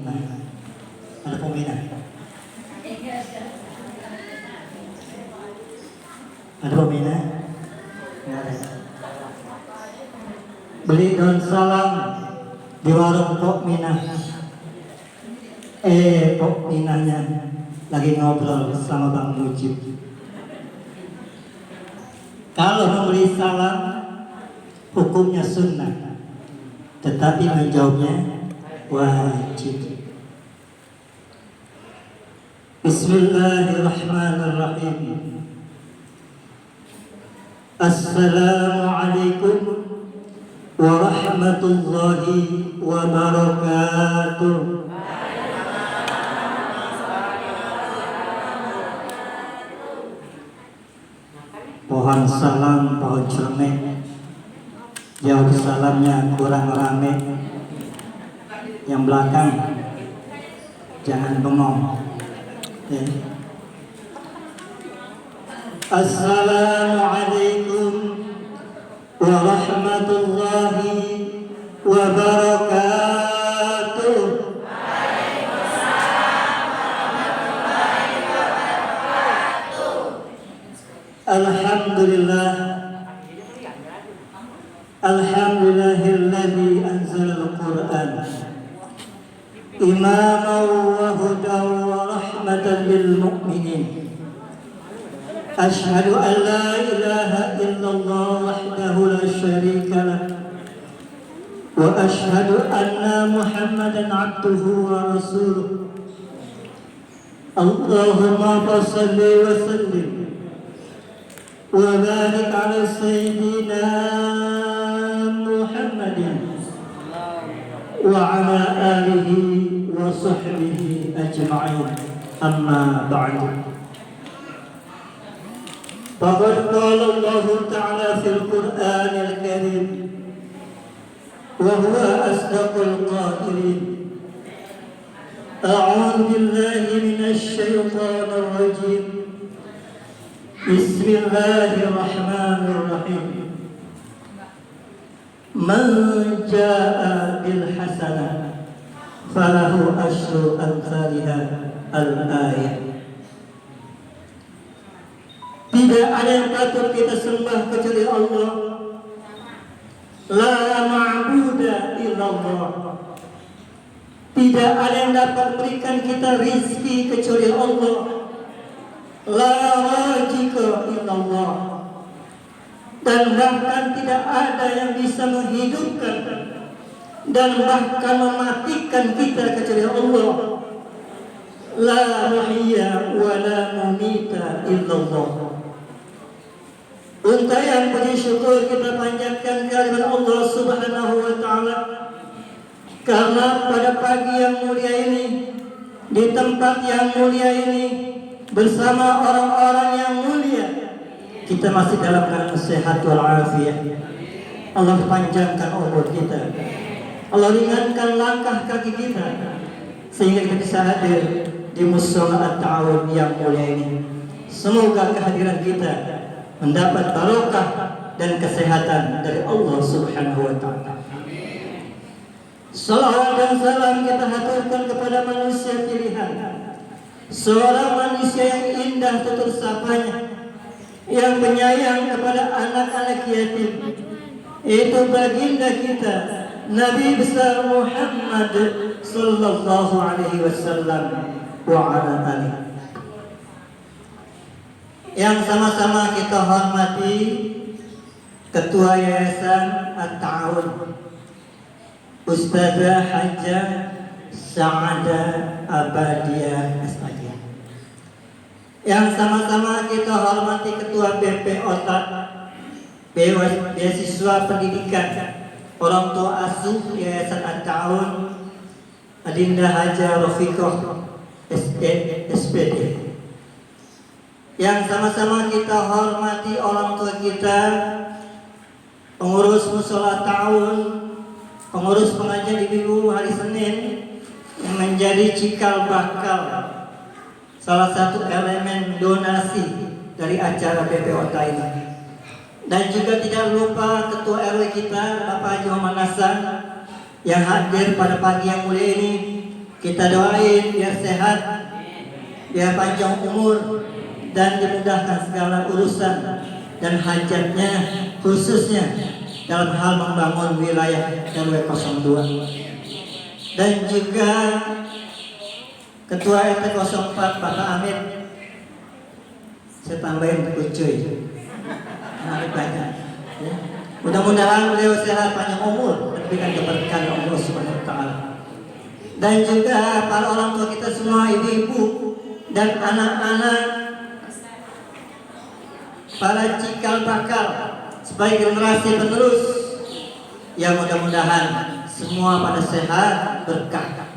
Ada peminat? Ada peminat? Nggak ada. Beli daun salam di warung Pok Minah. Pok Minahnya lagi ngobrol sama Bang Mujib. Kalau memberi salam hukumnya sunnah, tetapi menjawabnya wajib. Bismillahirrahmanirrahim. Assalamualaikum warahmatullahi wabarakatuh. Pohon salam, pohon cermek, jauh salamnya kurang rame. Yang belakang jangan bengong. Assalamualaikum warahmatullahi wabarakatuh. Alhamdulillah. Alhamdulillahilladzi anzalal Qur'an imaman wa hudan wa rahmatan lil mu'minin. Asyhadu an la ilaha illallah wahdahu la syarika lah wa asyhadu anna Muhammadan abduhu wa rasuluh. Allahumma shalli wa sallim wa barik ala sayyidina Muhammadin wa ala alihi wa sahbihi ajma'in. Amma ba'du. Faqad qala Allah ta'ala fil Qur'anil Karim wa huwa asdaqul qailin. A'udzu billahi minasy syaithanir rajim. Bismillahirrahmanirrahim. Man jaa'a bil hasanah falahu asyru amsalha. Al-ayat. Tidak ada yang patut kita sembah kecuali Allah. La ma'buda illallah. Tidak ada yang dapat berikan kita rizki kecuali Allah. La raziqa illallah. Dan bahkan tidak ada yang bisa menghidupkan dan bahkan mematikan kita kecuali Allah. La muhyiya wa la mumita illallah. Untayan puji syukur kita panjatkan kehadirat Allah Subhanahu wa taala, karena pada pagi yang mulia ini, di tempat yang mulia ini, bersama orang-orang yang mulia, kita masih dalam keadaan sehat walafiat. Allah panjangkan umur kita, Allah ringankan langkah kaki kita, sehingga kita bisa hadir di musyawarah at-ta'awun yang mulia ini. Semoga kehadiran kita mendapat barokah dan kesehatan dari Allah Subhanahu wa taala. Salawat dan salam kita haturkan kepada manusia pilihan, seorang manusia yang indah tutur sapanya, yang penyayang kepada anak-anak yatim, itu baginda kita Nabi besar Muhammad sallallahu alaihi wasallam wa ala alihi. Yang sama-sama kita hormati Ketua Yayasan At-Ta'awun Ustazah Hajjah Sa'adah Abadiyah SPG. Yang sama-sama kita hormati Ketua BP OTA, Beasiswa Pendidikan Orang Tua Asuh Yayasan At-Ta'awun Adinda Hajjah Rafiqah SPD. Yang sama-sama kita hormati orang tua kita, pengurus mushola ta'awun, pengurus pengajian ibu-ibu hari Senin, yang menjadi cikal bakal salah satu elemen donasi dari acara BPOTA ini. Dan juga tidak lupa Ketua RW kita, Bapak Haji Muhammad Hasan, yang hadir pada pagi yang mulia ini Kita doain biar sehat, biar panjang umur, dan dimudahkan segala urusan dan hajatnya, khususnya dalam hal membangun wilayah RW 02. Dan juga Ketua RT 04 Pak Amin, saya tambahin kucuy, nah, banyak ya. Mudah-mudahan beliau sehat, panjang umur, dan berikan keberkahan Allah Subhanahu wa Ta'ala. Dan juga para orang tua kita semua, ibu-ibu dan anak-anak, para cikal bakal sebagai generasi penerus, yang mudah-mudahan semua pada sehat, berkah.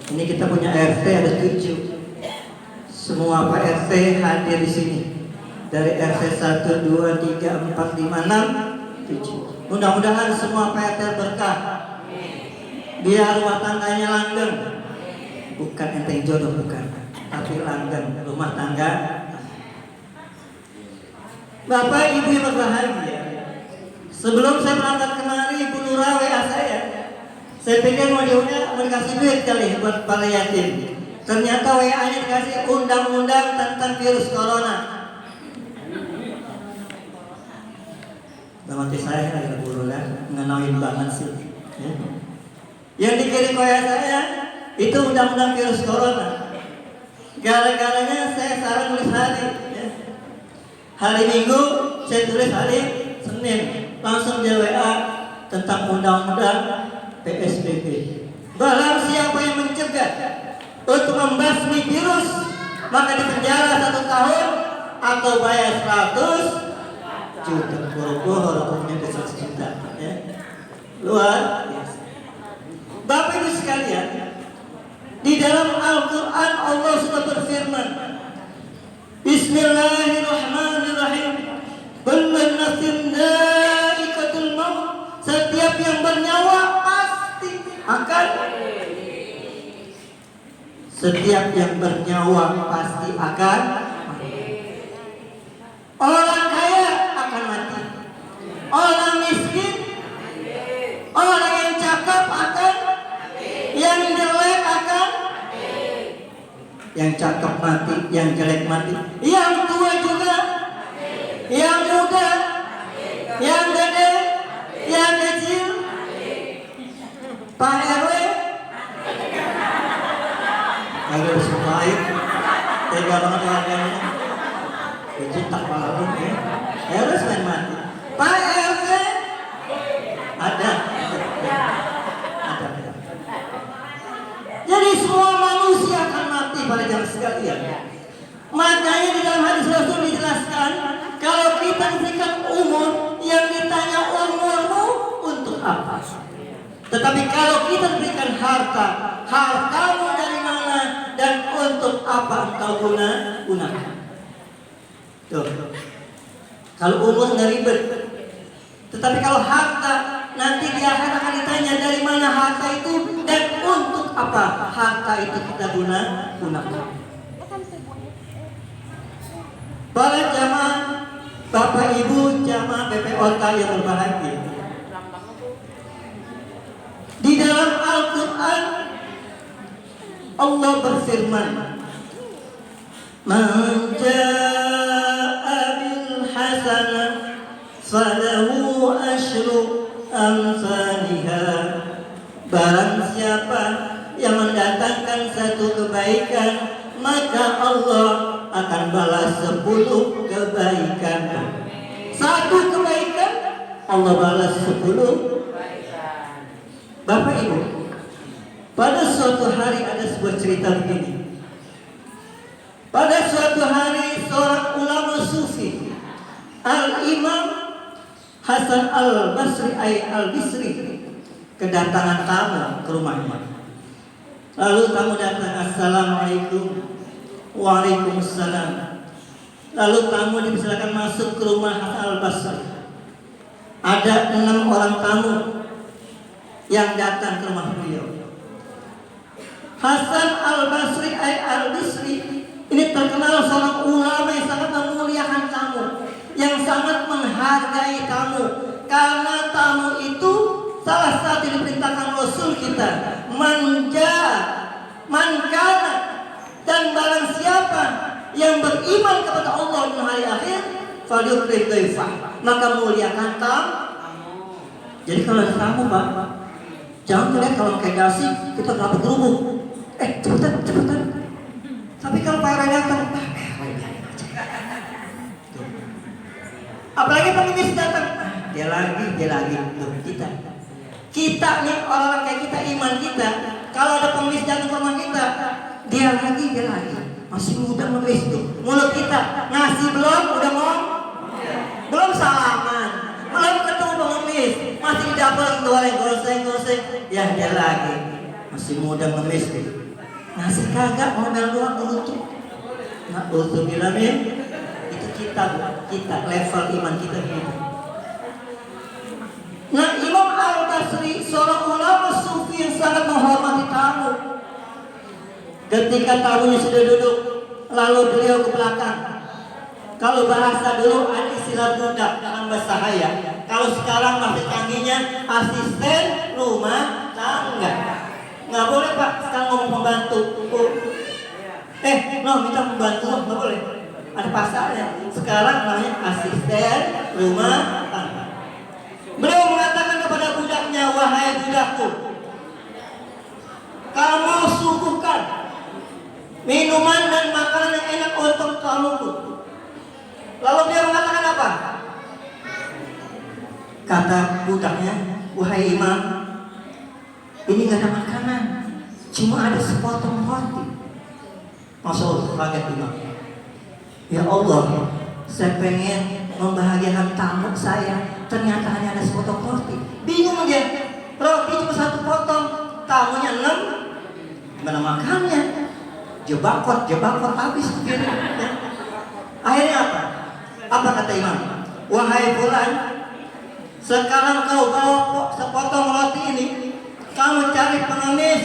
Ini kita punya RT ada 7. Semua Pak RT hadir di sini. Dari RT 1, 2, 3, 4, 5, 6, 7. Mudah-mudahan semua Pak RT berkah. Biar rumah tangganya langgeng. Bukan enteng jodoh, bukan, tapi langgeng rumah tangga. Bapak Ibu yang berbahagia, sebelum saya berangkat kemari, Ibu Nura WA saya pikir mau dikasih duit kali buat para yatim. Ternyata WA-nya dikasih undang-undang tentang virus corona. Dalam hati saya ada buru lah, ngenauin banget sih ya. Yang dikirim WA saya itu undang-undang virus corona. Gara-garanya saya salah nulis hari ya. Hari Minggu saya tulis hari Senin, langsung dia WA tentang undang-undang PSBB. Barang siapa yang mencegah untuk membasmi virus, maka dipenjara 1 tahun atau bayar 100 juta. Boro-boro hukumnya 100 juta ya. Luar biasa. Bapak Ibu sekalian, di dalam Al-Quran Allah sudah berfirman, Bismillahirrahmanirrahim, kullu nafsin dha'iqatul maut. Setiap yang bernyawa pasti akan mati. Orang kaya akan mati, orang miskin, orang yang cakep akan, yang jelek akan, yang cakep mati, yang jelek mati, yang tua juga, yang muda, yang gede, yang kecil. Pak RW harus baik, tega banget warganya, dicinta banget ya. Harus main mati. Pak RW ada. Jadi semua manusia akan mati pada jam sekalian. Makanya di dalam hadis Rasul dijelaskan, kalau kita diberikan umur, yang ditanya umurmu untuk apa? Tetapi kalau kita diberikan harta, hartamu dari mana dan untuk apa engkau gunakan? Tuh. Kalau umur nggak ribet, tetapi kalau harta, nanti di akhir akan ditanya dari mana harta itu dan untuk apa harta itu kita gunakan. Para jamaah, Bapak Ibu jamaah BPOK yang berbahagia, di dalam Al-Quran Allah berfirman, Man jaa'a bil hasanah falahu asyru amsalihha. Barang siapa yang mendatangkan satu kebaikan, maka Allah akan balas 10 kebaikan. Satu kebaikan Allah balas 10. Bapak Ibu, pada suatu hari ada sebuah cerita begini. Pada suatu hari seorang ulama sufi, Al-Imam Hasan Al-Bisri kedatangan tamu ke rumahnya. Lalu tamu datang, Assalamualaikum. Waalaikumsalam. Lalu tamu dipersilakan masuk ke rumah Hasan Al-Basri. Ada 6 orang tamu yang datang ke rumah beliau. Hasan Al-Bisri ini terkenal seorang ulama yang sangat memuliakan tamu, yang sangat menghargai tamu, karena tamu itu salah seperti diperintahkan Rasul kita, mankana, dan barang siapa yang beriman kepada Allah dan hari akhir, falyukrim dhaifah, maka muliakan tamu. Jadi kalau ada tamu, Pak, jangan terlihat kalau pakai dasi kita dapat gerubuk. Cepetan. Tapi kalau Pak RW datang, apalagi pengemis datang, dia lagi. Tuh, kita nih orang-orang kayak kita, iman kita, kalau ada pengemis datang ke rumah kita, dia lagi. Masih muda mengemis tuh. Mulut kita ngasih belum, udah ngomong, belum salaman, belum ketemu pengemis, masih di dapur goreng, ya dia lagi. Masih muda mengemis tuh. Ngasih kagak, modal doang meluncur. Na'udzubillah min. Itu kita level iman kita gitu. Nah, Imam Al-Basri seorang ulama sufi yang sangat menghormati tamu. Ketika tamunya sudah duduk, lalu beliau ke belakang. Kalau bahasa dulu ada istilah budak dalam bahasa saya. Kalau sekarang masih canggihnya asisten rumah tangga. Nggak boleh Pak, sekarang ngomong pembantu. Minta pembantu, nggak boleh. Ada pasalnya. Sekarang namanya asisten rumah tangga. Beliau mengatakan kepada budaknya, wahai budakku, kamu suguhkan minuman dan makanan yang enak untuk tamuku. Lalu dia mengatakan apa? Kata budaknya, wahai imam, ini gak ada makanan, cuma ada sepotong roti. Masya Allah, kaget imam. Ya Allah, saya pengen membahagiakan tamu saya, ternyata hanya ada sepotong roti. Bingung dia, roti cuma satu potong, tamunya 6, gimana makannya? Jebakot habis. Akhirnya apa? Apa kata imam? Wahai fulan, sekarang kau bawa sepotong roti ini, kamu cari pengemis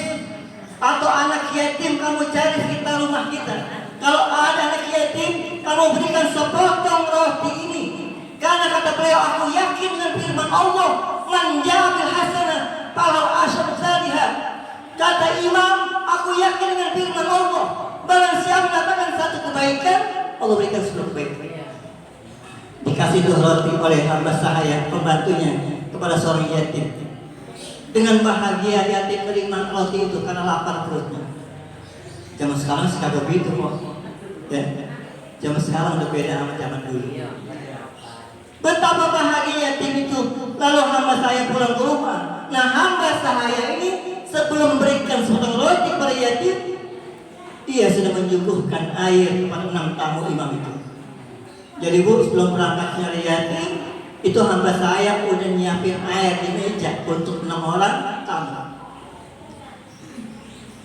atau anak yatim, kamu cari sekitar rumah kita. Kalau ada anak yatim, kamu berikan sepotong roti ini. Karena kata beliau, aku yakin dengan firman Allah, man jabil hasanah falahu asyru salihah. Kata imam, aku yakin dengan firman Allah, barang siapa mengatakan satu kebaikan, Allah berikan 10 kebaikan. Dikasih tuh roti oleh hamba sahaya, pembantunya, kepada seorang yatim. Dengan bahagia yatim terima roti itu karena lapar perutnya. Zaman sekarang sekagak begitu kok. Ya. Zaman sekarang udah beda sama zaman dulu. Betapa bahagia yatim itu. Lalu hamba saya pulang ke rumah. Nah, hamba saya ini sebelum memberikan sepotong roti kepada yatim, dia sudah menyuguhkan air kepada 6 tamu imam itu. Jadi Bu, sebelum berangkat nyari yatim, itu hamba saya udah nyiapin air di meja untuk 6 orang tamu.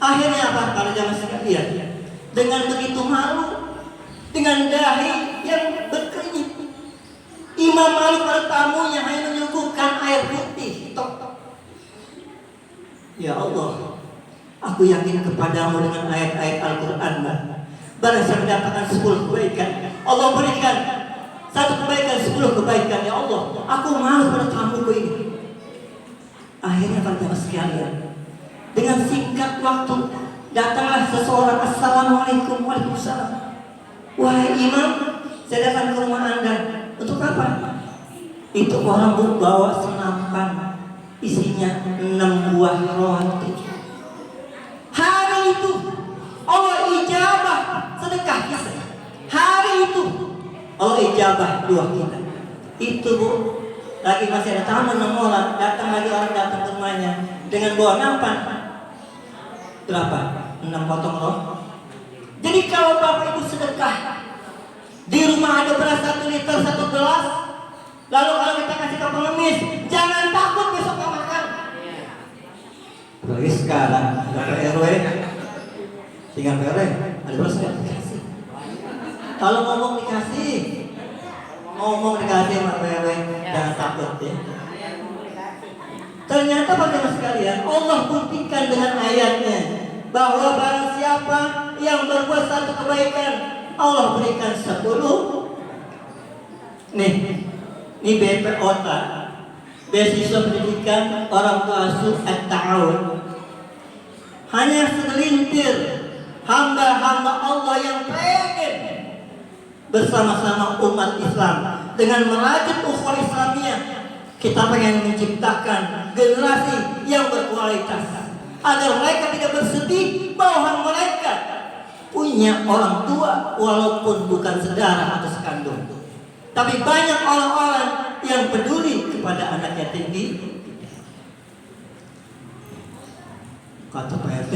Akhirnya apa? Para jamaah sekalian, dengan begitu malu, dengan dahi yang berkernyit, imam malu pada tamunya hanya menyuguhkan air putih. Ya Allah, aku yakin kepadamu dengan ayat-ayat Al-Quran. Barang saya mendapatkan 10 kebaikan, Allah berikan 1 kebaikan, 10 kebaikan. Ya Allah, aku malu pada tamuku ini. Akhirnya para jamaah sekalian, dengan singkat waktu datanglah seseorang. Assalamualaikum. Waalaikumsalam. Wahai imam, saya datang ke rumah Anda. Untuk apa? Itu orang bawa senampan isinya 6 buah roti. Hari itu Allah ijabah sedekah kita. Hari itu Allah ijabah doa kita. Itu Bu, lagi masih ada tamu 6 orang, datang lagi orang datang ke rumahnya dengan bawa nampan. Berapa? 6 potong roti. Jadi kalau Bapak Ibu sedekah, di rumah ada beras 1 liter 1 gelas, lalu kalau kita kasih ke pengemis, jangan takut besok gak makan. Lagi sekarang Bapak RW tinggal RW ada beras gak? Dikasih. Kalau ngomong dikasih sama RW, jangan takut ya. Ternyata bagaimana sekalian, Allah buktikan dengan ayatnya bahwa barang siapa yang berbuat 1 kebaikan, Allah berikan 10. Nih BP Ota. beasiswa pendidikan, orang tua asuh, at-ta'awun. Hanya segelintir hamba-hamba Allah yang pengen bersama-sama umat Islam dengan merajut ukhuwah Islamiyah. Kita pengen menciptakan generasi yang berkualitas agar mereka tidak bersedih bahwa mereka punya orang tua walaupun bukan saudara atau sekandung. Tapi banyak orang-orang yang peduli kepada anak yatim di. Kata Pak RT,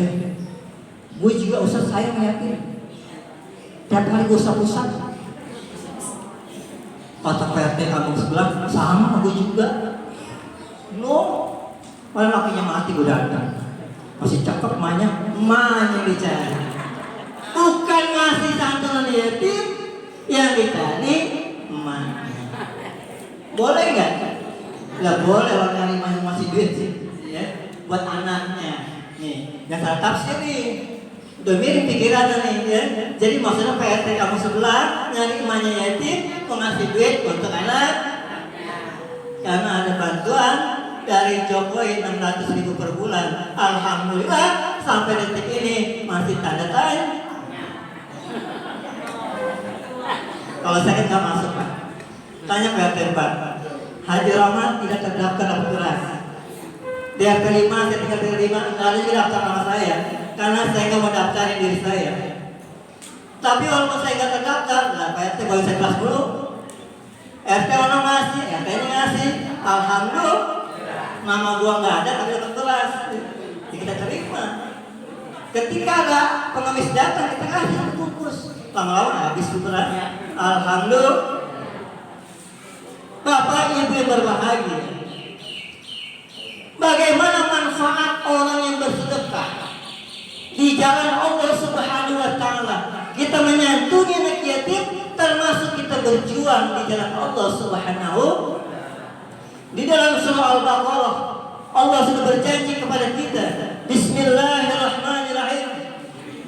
gue juga usah sayang yatim. Tiap hari gue usah-usah. Kata Pak RT kampung sebelah, sama gue juga. No, malah lakinya mati gue datang. Masih cakep emaknya bicara. Bukan ngasih santunan yatim, yang dicari emaknya. Boleh nggak? Nggak boleh orang nyari yang masih duit sih, ya, buat anaknya. Nih, nggak salah tafsir nih. Udah mirip pikirannya nih, ya. Jadi maksudnya PRT kamu sebelah nyari emaknya yatim, mau ngasih duit untuk anak. Karena ada bantuan dari Jokowi 600.000 per bulan. Alhamdulillah sampai detik ini masih tanda tanya. Kalau sakit nggak masuk Pak. Tanya PRT 4. Haji Rahmat tidak terdaftar dapat beras. Di RT 5 saya tinggal di 5 nggak ada juga daftar nama saya karena saya nggak mau daftarin diri saya. Tapi walaupun saya nggak terdaftar, nah PRT boleh saya kelas dulu. RT mana ngasih, RT-nya ngasih. Alhamdulillah. Nama gua nggak ada tapi dapat beras. Jadi kita terima. Ketika ada pengemis datang kita kasih satu bungkus. Lama-lama habis berasnya. Alhamdulillah. Bapak Ibu yang berbahagia, bagaimana manfaat orang yang bersedekah di jalan Allah Subhanahu wa Ta'ala? Kita menyantuni anak yatim, termasuk kita berjuang di jalan Allah Subhanahu. Di dalam surah Al-Baqarah Allah sudah berjanji kepada kita, Bismillahirrahmanirrahim.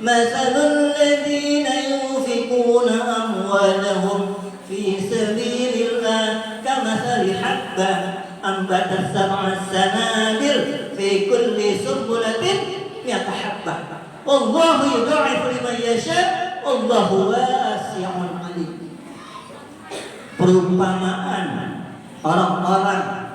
Mathalul ladzina yunfiquna amwalahum fi sabilillah kamathali habbah ambatat sab'a sanabil fi kulli sumbulatin mi'ata habbah wallahu yudha'ifu liman yasha wallahu wasi'un 'alim. Perumpamaan orang-orang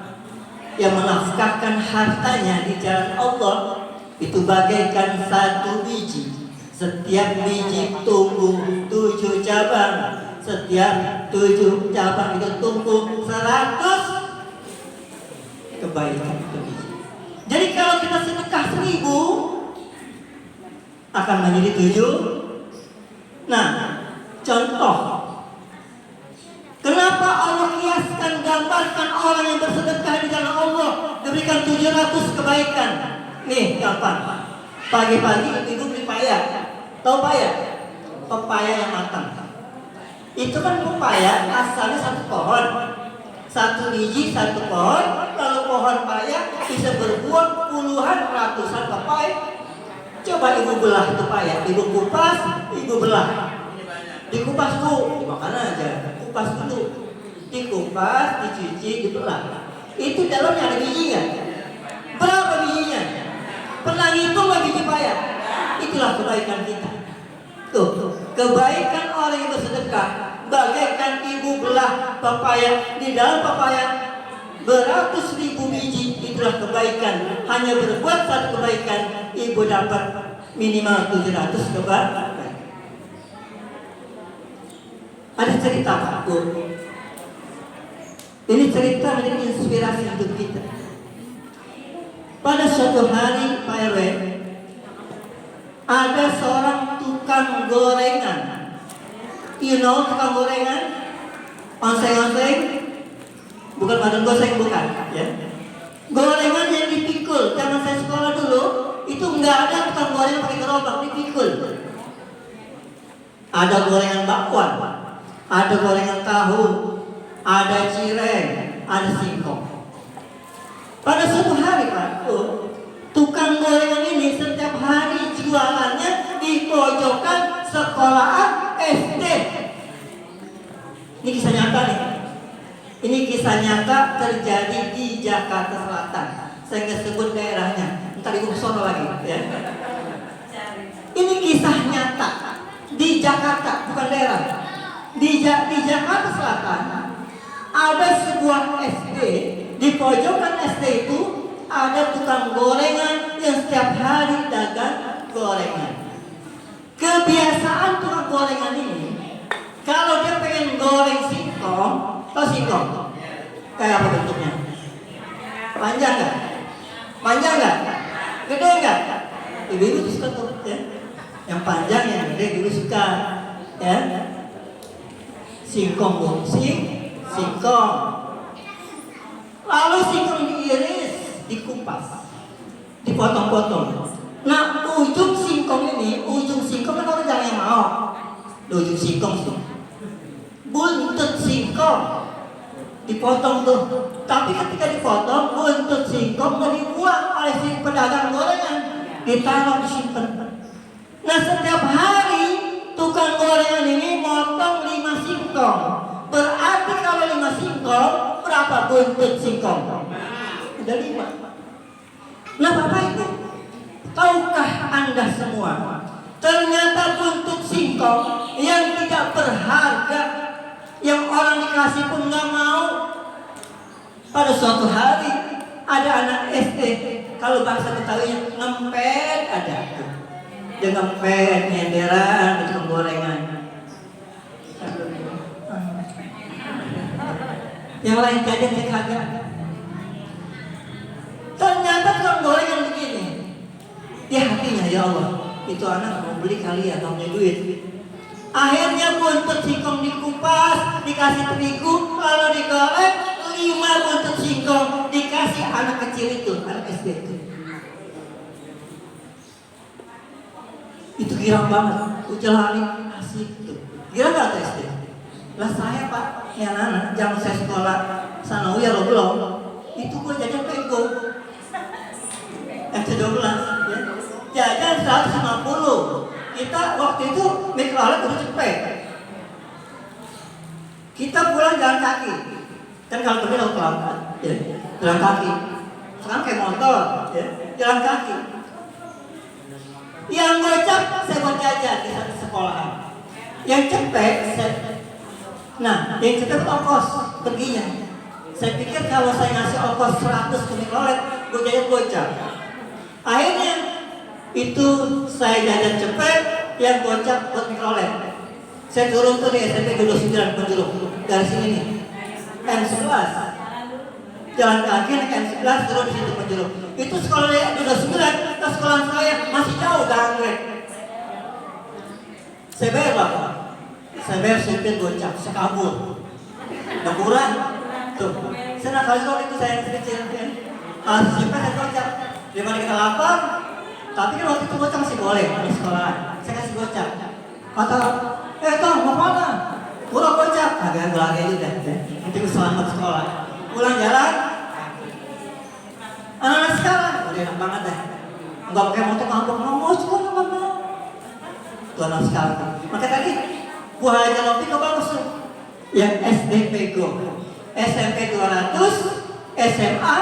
yang menafkahkan hartanya di jalan Allah itu bagaikan satu biji. Setiap biji tumbuh 7 cabang. Setiap 7 cabang itu tumbuh 100 kebaikan itu biji. Jadi kalau kita sedekah 1000 akan menjadi 7. Nah, contoh. Kenapa Allah kiaskan gambarkan orang yang bersedekah di jalan Allah diberikan 700 kebaikan? Nih, gampang. Pagi-pagi ibu beli paya. Tahu paya? Pepaya yang matang. Itu kan pepaya asalnya satu pohon. Satu biji satu pohon, lalu pohon paya bisa berbuah puluhan ratusan pepaya. Coba ibu belah itu paya, ibu kupas, ibu belah. Dikupas tuh, dimakan aja. Kupas dulu, dikupas, dicuci, dibelah. Itu dalamnya ada bijinya. Berapa bijinya? Pernah ngitung nggak biji paya? Itulah kebaikan kita. Tuh, kebaikan orang yang bersedekah bagaikan ibu belah pepaya. Di dalam pepaya beratus ribu biji. Itulah kebaikan. Hanya berbuat satu kebaikan, ibu dapat minimal 700 kebaikan. Ada cerita Pak Bu. Ini cerita menjadi inspirasi hidup kita. Pada suatu hari Pak RW, ada seorang tukang gorengan. You know tukang gorengan? Onseng-onseng? Bukan padang goseng, bukan ya. Gorengan yang dipikul. Zaman saya sekolah dulu itu nggak ada tukang gorengan pakai gerobak, dipikul. Ada gorengan bakwan, ada gorengan tahu, ada cireng, ada singkong. Pada suatu hari Pak, tukang gorengan ini setiap hari jualannya di pojokan sekolahan SD. Ini kisah nyata nih. Ini kisah kisah nyata terjadi di Jakarta Selatan. Saya nggak sebut daerahnya, ntar ibu sono lagi ya. Ini kisah nyata di Jakarta, bukan daerah. Di Jakarta Selatan ada sebuah SD. Di pojokan SD itu ada tukang gorengan yang setiap hari dagang gorengan. Kebiasaan tukang gorengan ini, kalau dia pengen goreng singkong, tau singkong? Kayak apa bentuknya? Panjang nggak? Panjang nggak? Gede nggak? Ibu-ibu suka tuh, ya. Yang panjang, yang gede, ibu suka, ya. Singkong bu, singkong. Lalu singkong diiris, dikupas, dipotong-potong. Nah, ujung singkong kan orang jangan yang mau. Ujung singkong tuh, buntut singkong dipotong tuh. Tapi ketika dipotong, buntut singkong nggak dibuang oleh si pedagang gorengan, ditaruh disimpan. Nah, setiap hari tukang gorengan ini motong 5 singkong. Berarti kalau 5 singkong, berapa buntut singkong? Udah 5. Nah, Bapak Ibu, tahukah Anda semua, ternyata buntut singkong yang tidak berharga, yang orang dikasih pun nggak mau. Pada suatu hari ada anak SD, kalau bahasa Betawinya ngempet ada. Dia ngempet, nyenderan, bikin gorengan. Yang lain jajan dia kagak. Ternyata tukang gorengan begini. Dia hatinya, ya Allah, itu anak mau beli kali ya, atau punya duit. Akhirnya buntut singkong dikupas, dikasih terigu, lalu digoreng, 5 buntut singkong dikasih anak kecil itu, anak SD itu. Itu girang banget, ucil hari asik tuh. Girang gak tuh SD? Lah saya Pak, ya anak, zaman saya sekolah Sanawi ya lo belum, itu gue jajan pego. SD 12 ya. Jajan 150. Kita waktu itu mikrolet udah cepet. Kita pulang jalan kaki. Kan kalau pergi lalu pelan, ya, jalan kaki. Sekarang kayak motor, ya, jalan kaki. Yang gocap saya buat jajan di satu sekolahan. Yang cepet, nah, yang cepet ongkos perginya. Saya pikir kalau saya ngasih ongkos 100 ke mikrolet, gue jajan gocap. Akhirnya itu saya jajan cepet, yang gocap buat mikrolet. Saya turun tuh di SMP 29 Penjuru dari sini nih, M11. Jalan kaki naik M11 turun di situ Penjuru. Itu sekolah 29, ke sekolah saya masih jauh gangret. Saya bayar berapa? Saya bayar supir gocap, sekabur. Leburan tuh. Saya nakal kalau itu saya kecil kan. Supir saya gocap. Daripada kita lapar, tapi kan waktu itu gocap masih boleh di sekolah. Saya kasih gocap. Kata, Tom, mau mana? Pulang gocap. Agak lagi aja deh. Nanti gue selamat sekolah. Pulang jalan. Anak-anak sekarang, udah enak banget deh. Enggak pakai motor kampung, mau sekolah mana? Itu anak sekarang. Maka tadi, Bu Haja Lopi kok bagus tuh. Yang SD Pego, SMP 200, SMA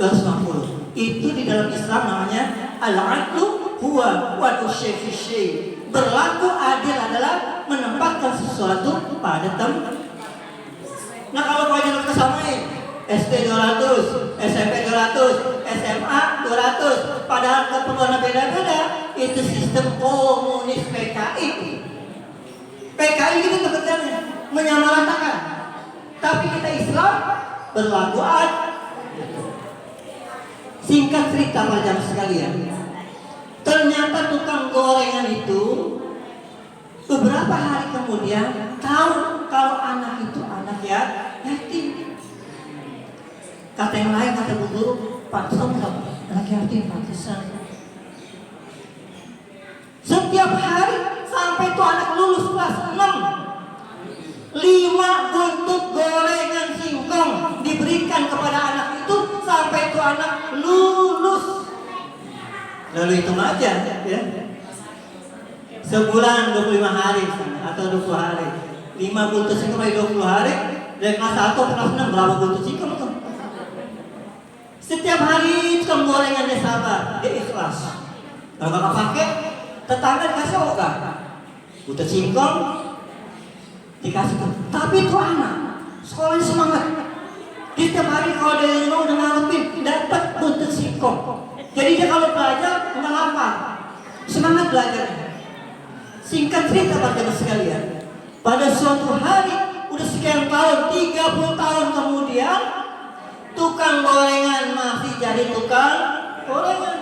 250. Itu di dalam Islam namanya al-adlu huwa wa'du syai'. Berlaku adil adalah menempatkan sesuatu pada tempat. Nah, kalau Pak Haji kesamain SD 200, SMP 200, SMA 200, padahal keperluan beda-beda, itu sistem komunis PKI. PKI itu kebetulannya menyamaratakan. Tapi kita Islam berlaku adil. Singkat cerita macam sekalian, ternyata tukang gorengan itu beberapa hari kemudian tahu kalau anak itu anak yatim. Kata yang lain, kata bu guru, Pak Tom, anak yatim pantesan. Setiap hari sampai tuh anak lulus kelas 6, 5 buntut gorengan singkong diberikan kepada anak itu sampai itu anak lulus. Lalu hitung aja ya. Sebulan 25 hari atau 20 hari. 5 buntut singkong 20 hari Dari kelas 1 ke kelas 6 berapa buntut singkong tuh? Setiap hari tukang gorengan dia sabar, dia ikhlas. Kalau nggak pakai, tetangga dikasih ogah. Buntut singkong dikasih tuh. Tapi itu anak sekolahnya semangat. Dia setiap hari kalau dari rumah udah ngarepin dapat buntut singkong. Jadi dia kalau belajar nggak lapar, semangat belajarnya. Singkat cerita teman-teman sekalian, pada suatu hari udah sekian tahun, 30 tahun kemudian, tukang gorengan masih jadi tukang gorengan.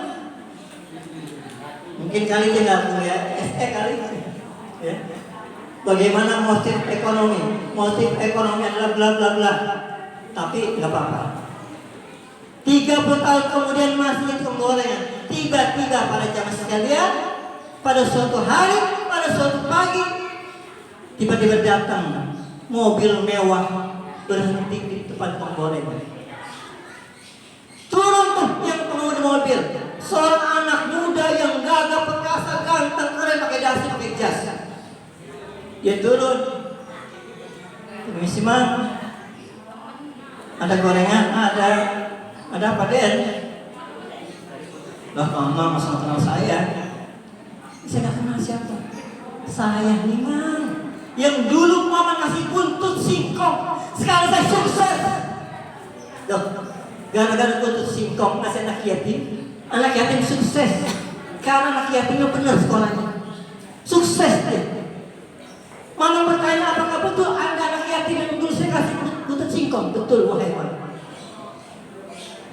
Mungkin kali dia nggak punya SE kali, ya. Bagaimana motif ekonomi? Motif ekonomi adalah bla bla bla. Tapi nggak apa-apa. 30 tahun kemudian masih tukang gorengan. Tiba-tiba pada jamaah sekalian, pada suatu hari, pada suatu pagi, tiba-tiba datang mobil mewah berhenti di depan tukang gorengan. Turun tuh yang pengemudi mobil, seorang anak muda yang gagah perkasa, ganteng, keren, pakai dasi, pakai jas. Dia turun. Permisi mang, ada gorengan? Ada apa Den? Loh mama masih kenal saya. Saya nggak kenal siapa. Saya nih mang, yang dulu mama kasih buntut singkong, sekarang saya sukses. Loh, gara-gara buntut singkong ngasih anak yatim sukses. Karena anak yatimnya benar sekolahnya, sukses dia. Mama bertanya apakah betul Anda anak yatim yang dulu saya kasih buntut singkong? Betul wahai mama.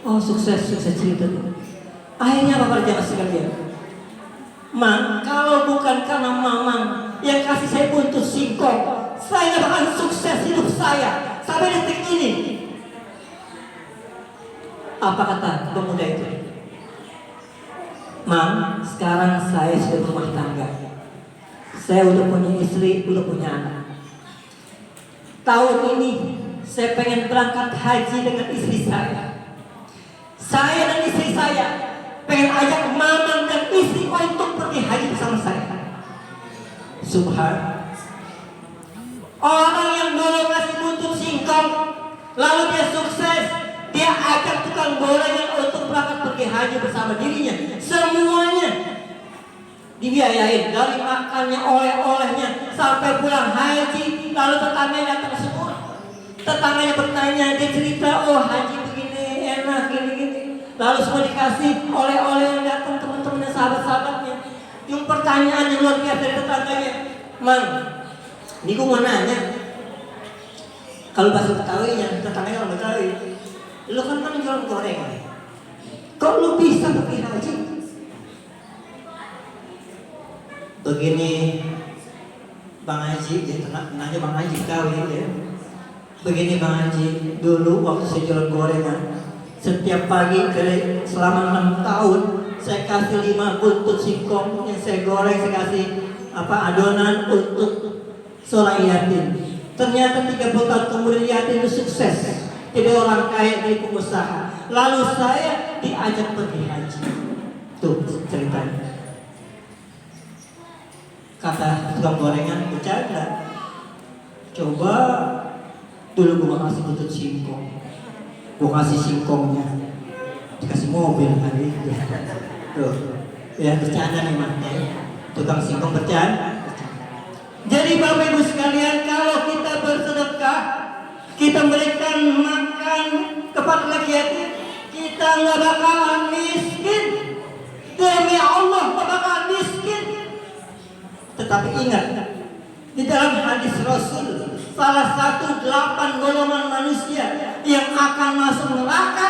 Oh sukses cerita itu. Akhirnya apa jamaah sekalian? Mang, kalau bukan karena mamang yang kasih saya buntut singkong, saya nggak akan sukses hidup saya sampai detik ini. Apa kata pemuda itu? Mang, sekarang saya sudah berumah tangga. Saya udah punya istri, udah punya anak. Tahun ini saya pengen berangkat haji dengan istri saya. Saya dan istri saya pengen ajak mamang dan istri untuk pergi haji bersama saya. Subhan. Orang yang dulu kasih buntut singkong, lalu dia sukses, dia ajak tukang gorengan untuk berangkat pergi haji bersama dirinya. Semuanya dibiayain, dari makannya, oleh-olehnya, sampai pulang haji. Lalu tetangganya datang semua. Tetangganya bertanya, dia cerita, oh haji begini enak, gini-gini. Lalu semua dikasih oleh-oleh yang datang teman-temannya, sahabat-sahabatnya. Yang pertanyaan yang luar biasa dari tetangganya, Mang, ini gue mau nanya, kalau bahasa Betawinya, tetangganya orang Betawi, lu kan jualan gorengan, kok lu bisa pergi haji? Begini Bang Haji, ya nanya Bang Haji kawin ya. Begini Bang Haji, dulu waktu saya jualan gorengan, setiap pagi selama 6 tahun saya kasih 5 buntut singkong yang saya goreng, saya kasih adonan untuk seorang yatim. Ternyata 30 tahun kemudian yatim itu sukses, jadi orang kaya, jadi pengusaha. Lalu saya diajak pergi haji. Tuh ceritanya. Kata tukang gorengan, bercanda. Coba dulu gue kasih buntut singkong, gue kasih singkongnya, dikasih mobil kali ya. Tuh, ya bercanda nih mas. Tukang singkong bercanda. Jadi bapak ibu sekalian, kalau kita bersedekah, kita berikan makan kepada laki yatim, kita nggak bakalan miskin. Demi Allah nggak bakalan miskin. Tetapi ingat, di dalam hadis Rasul, salah satu 8 golongan manusia yang akan masuk neraka,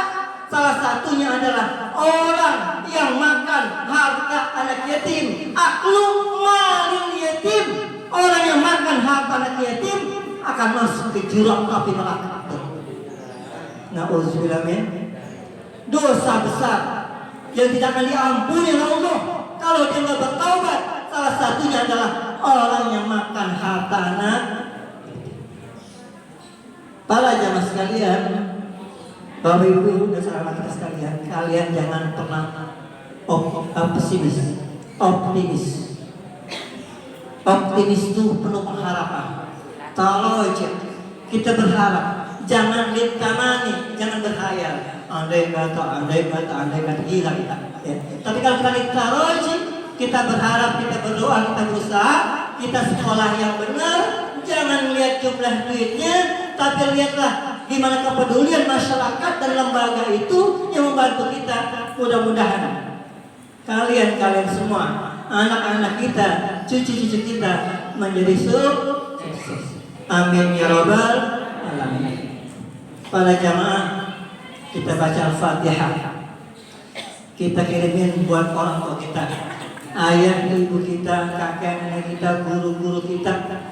salah satunya adalah orang yang makan harta anak yatim. Aklu malil yatim. Orang yang makan harta anak yatim akan masuk ke jurang api neraka. Na'udzubillah min. Dosa besar yang tidak akan diampuni oleh Allah kalau dia nggak bertaubat. Salah satunya adalah orang yang makan harta anak. Para jamaah sekalian, Bapak Ibu dan saudara kita sekalian, kalian jangan pernah pesimis, optimis. Optimis itu penuh pengharapan. Kalau aja kita berharap, jangan ditamani, jangan berhayal. Andai kata gila kita. Ya. Tapi kalau kita roji, kita berharap, kita berdoa, kita berusaha, kita sekolah yang benar, jangan lihat jumlah duitnya, tapi lihatlah gimana kepedulian masyarakat dan lembaga itu yang membantu kita. Mudah-mudahan kalian semua, anak-anak kita, cucu-cucu kita menjadi sukses. Amin ya rabbal alamin. Para jamaah, kita baca Al-Fatihah. Kita kirimin buat orang tua kita, ayah, ibu kita, kakek, nenek kita, guru-guru kita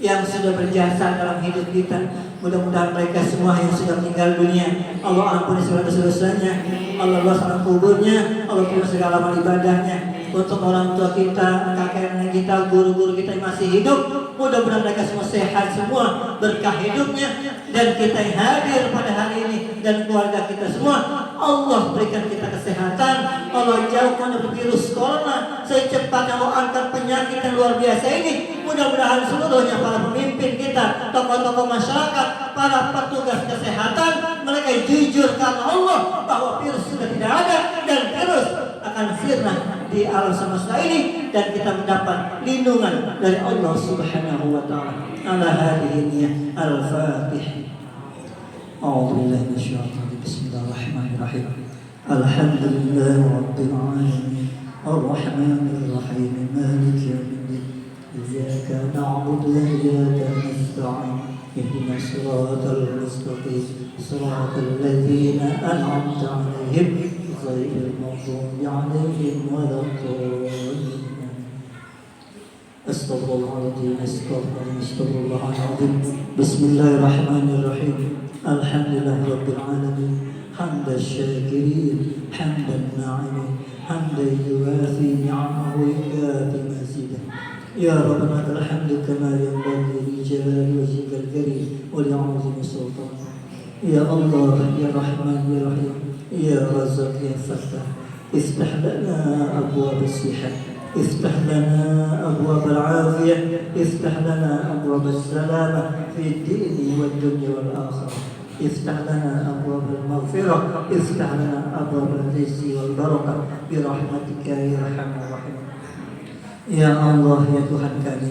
yang sudah berjasa dalam hidup kita. Mudah-mudahan mereka semua yang sudah meninggal dunia, Allah ampuni segala dosa-dosanya, Allah luaskan kuburnya, Allah terima segala amal ibadahnya. Untuk orang tua kita, kakek nenek kita, guru-guru kita yang masih hidup, mudah-mudahan mereka semua sehat semua, berkah hidupnya. Dan kita yang hadir pada hari ini dan keluarga kita semua, Allah berikan kita kesehatan, Allah jauhkan dari virus corona, secepatnya Allah angkat penyakit yang luar biasa ini. Mudah-mudahan seluruhnya para pemimpin kita, tokoh-tokoh masyarakat, para petugas kesehatan, mereka jujur karena Allah bahwa virus sudah tidak ada dan virus akan sirna di alam semesta ini, dan kita mendapat lindungan dari Allah Subhanahu wa taala. Ala hadhihi al-Fatihah. A'udzu billahi minasyaitonir rajim. Bismillahirrahmanirrahim. Alhamdulillahi rabbil alamin. Ar-rahmanir rahim. Maliki yaumiddin. Iyyaka na'budu wa iyyaka nasta'in. Ihdinas siratal mustaqim. Siratal ladzina an'amta 'alaihim ghairil maghdubi 'alaihim waladdallin. Astaghfirullahaladzim, astaghfirullahaladzim. Bismillahirrahmanirrahim. Alhamdulillahirabbil alamin. Hamdan syakirin, hamdan na'imin, hamdan yuwafi ni'amahu wa yukafi mazidah. Ya Rabbana lakal hamdu kama yanbaghi li jalali wajhikal karim wa li 'azimi sultanik. Ya Allah, ya Rahman, ya Rahim, ya Razzaq, ya Fattah. Iftah lana abwaab as-sihat, افتح لنا أبواب العافية، افتح لنا أبواب السلامة في الدين والدنيا والآخرة، افتح لنا أبواب المغفرة، افتح لنا أبواب الرزق والبركة برحمتك يا أرحم الراحمين. Ya Allah, ya Tuhan kami,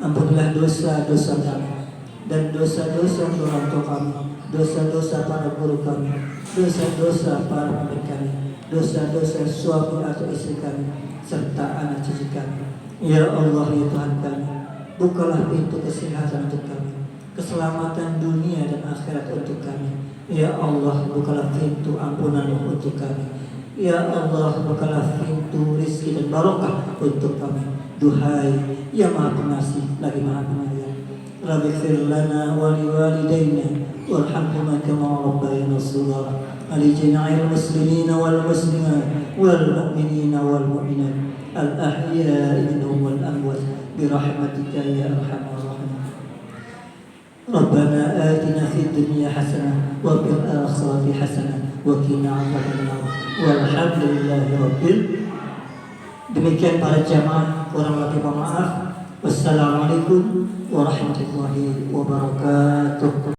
ampunilah dosa-dosa kami dan dosa-dosa orang tua kami, dosa-dosa para guru kami, dosa-dosa para pemimpin kami, dosa-dosa suami atau istri kami, serta anak cucu kami. Ya Allah, ya Tuhan kami, bukalah pintu kesehatan untuk kami, keselamatan dunia dan akhirat untuk kami. Ya Allah, bukalah pintu ampunan untuk kami. Ya Allah, bukalah pintu rizki dan barokah untuk kami. Duhai yang Maha Pengasih lagi Maha Penyayang, Rabbighfir lana wa liwalidayna warhamhuma kama rabbayana shaghira. لجميع المسلمين والمسلمات والمؤمنين والمؤمنات الأحياء منهم والأموات برحمتك يا أرحم الراحمين. ربنا آتنا في الدنيا حسنة وفي الآخرة حسنة وقنا عذاب النار والحمد لله رب. Demikian para jamaah, kurang lebih mohon maaf. Wassalamualaikum warahmatullahi wabarakatuh.